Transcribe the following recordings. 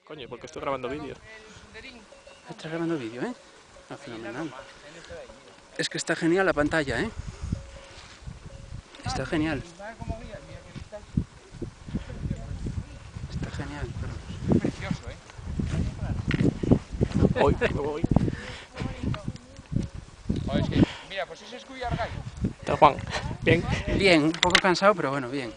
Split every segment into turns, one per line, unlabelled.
Coño, porque estoy grabando vídeo.
Estás grabando vídeo, ¿eh? Ah, fenomenal. Es que está genial la pantalla, ¿eh? Está genial. Está genial, Carlos.
Precioso, ¿eh?
Voy, me voy.
Joder, es que, mira, pues ese es Cuyargay.
Tal Juan, bien.
Bien, un poco cansado, pero bueno, bien.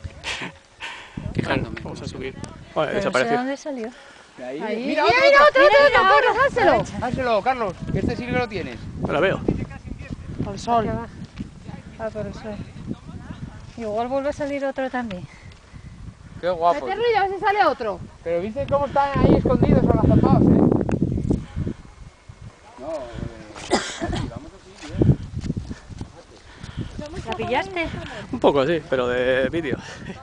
Quejándome.
Vamos a subir. Vale,
¿De
desapareció.
dónde salió?
Ahí.
Ahí.
Mira,
Mira,
otro.
Carlos, házelo.
Házelo, Carlos, que este sí que lo tienes.
No la veo.
Al sol. Ah, por el sol. Igual vuelve a salir otro también.
Qué guapo.
Mete ruido, a ver si sale otro.
Pero viste cómo están ahí escondidos o agazapados, ¿eh? No, vamos así, bien.
¿La pillaste?
Un poco, sí, pero de vídeo.
Sí.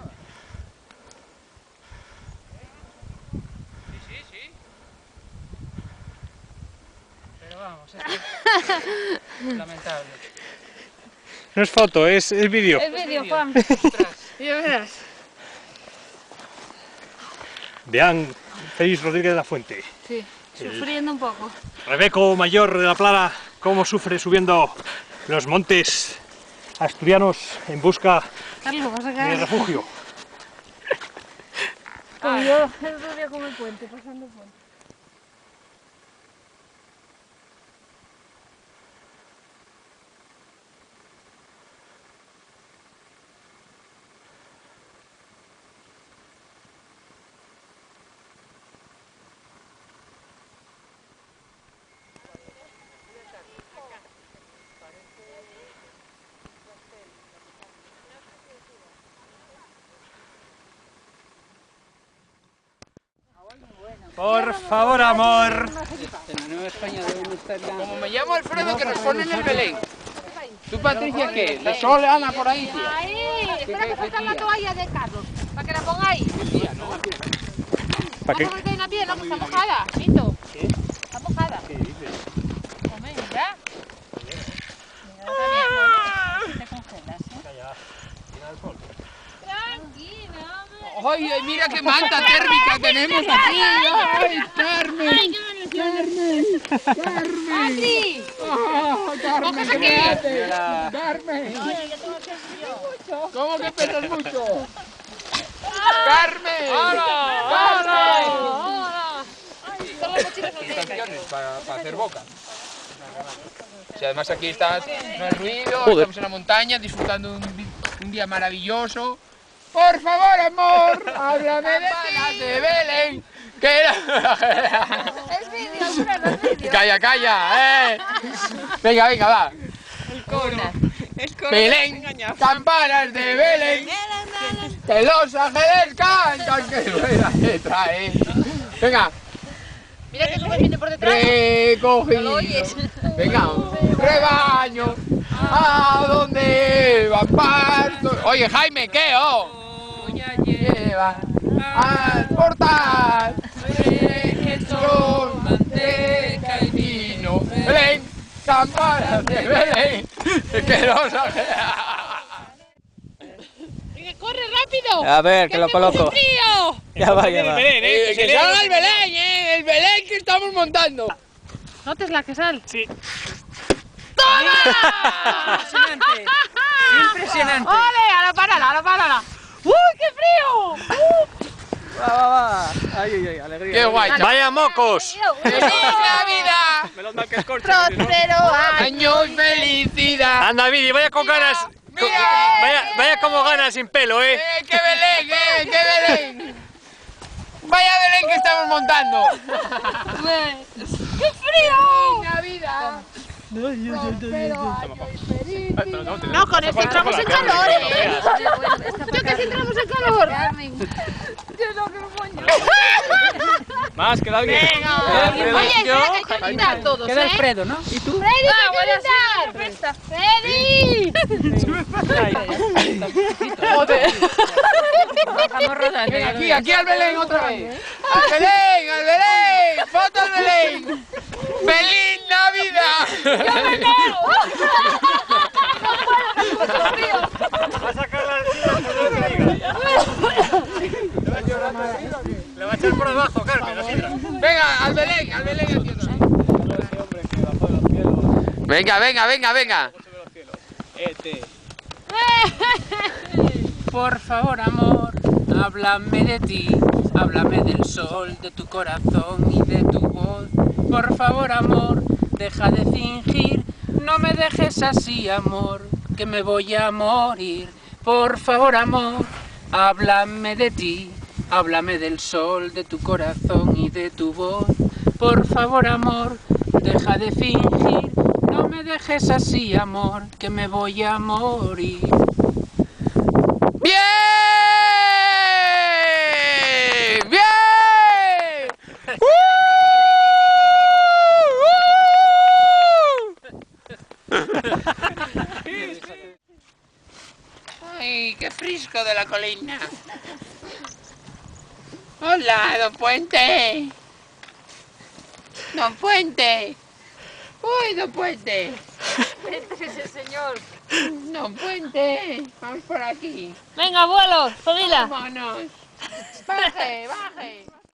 Pero vamos, es lamentable.
No es foto, es vídeo.
El vídeo, Juan. Ya verás.
Vean, Félix Rodríguez de la Fuente.
Sí, sufriendo un poco.
Rebeco Mayor de la Plana, cómo sufre subiendo los montes asturianos en busca
Carlos, vas a
de
caer.
refugio.
Como yo el otro día con el puente, pasando el puente.
Por favor, amor.
En la Nueva España deben estar ya...
Como me llamo Alfredo, que nos ponen el Belén. ¿Tú, Patricia, qué? ¿De sol anda por ahí, tía?
Ahí, espera que sacar la toalla de Carlos, para que la pongáis.
¿Para qué?
Vamos a meter una piedra, que está mojada, Vito. ¿Qué? Está mojada. ¿Qué dices? Hombre, mira. Mira, te congelas, ¿eh? Tranquila, hombre.
¡Ay, mira qué manta térmica tenemos aquí! ¡Ay, Carmen!
¡Patri!
¡Oh, Carmen!
aquí!
¡Quédate! ¡Carmen!
Oye, que tengo que subir.
¿Cómo que pesas mucho? ¡Carmen! ¡Carmen!
¡Hola! Son las mochilas
Estaciones para hacer boca. Si además aquí estás, no hay ruido,
Joder.
estamos en la montaña disfrutando un día maravilloso. Por favor, amor, háblame de Belén, que era...
Es vídeo, Fran, es vídeo.
Calla, calla, Venga, va. Belén, campanas de Belén, que los ángeles cantan, que buena letra, Venga.
Mira que sube viene por detrás.
Recogido.
No lo oyes.
Venga, un rebaño. ¿A dónde van partos? Oye, Jaime, ¿qué? Lleva al portal. Queso, manteca y vino. Belén, campanas de Belén. Que los ángeles.
Venga, corre rápido.
A ver, que lo coloco.
¡Frío!
Ya va, ya va.
Que salga el Belén, el Belén que estamos montando.
¿Notes la que sal?
Sí.
Impresionante. Impresionante.
¡Ole! ¡Ahora párala! ¡Uy, qué frío!
Va. Ay, alegría.
Qué guay.
¡Vaya mocos!
¡Feliz Navidad!
Menos mal que es corto.
¡Próspero año!
¡Años felicidad!
Anda, Vidi, vaya con ganas. Vaya como ganas sin pelo,
¡Qué Belén, qué Belén! ¡Vaya Belén que estamos montando!
¡Qué frío!
¡Navidad!
No, con esto entramos en calor, ¿eh? Yo que sí entramos en calor.
Más, queda bien.
Oye, espera que hay que brindar todos,
Queda
¿eh?
Alfredo, ¿no? ¿Y tú?
¡Freddy, hay que brindar! ¡Freddy!
¡Joder!
Vamos rodando.
Aquí al Belén otra vez. ¡Al Belén! ¡Foto al Belén! ¡Feliz Navidad!
Va a sacar la Le va a echar por debajo,
Venga, al Belén haciendo. Venga, venga, venga, venga.
Por favor, amor, háblame de ti, háblame del sol, de tu corazón y de tu voz. Por favor, amor, deja de fingir, no me dejes así, amor, que me voy a morir. Por favor, amor, háblame de ti, háblame del sol, de tu corazón y de tu voz. Por favor, amor, deja de fingir, no me dejes así, amor, que me voy a morir.
¡Bien! ¡Bien! ¡Ay, qué frisco de la colina! ¡Hola, don Puente! ¡Don Puente! ¡Uy, don Puente!
Ese señor.
¡Don Puente! Vamos por aquí.
Venga, abuelo, subila.
¡Vámonos! ¡Baje, baje!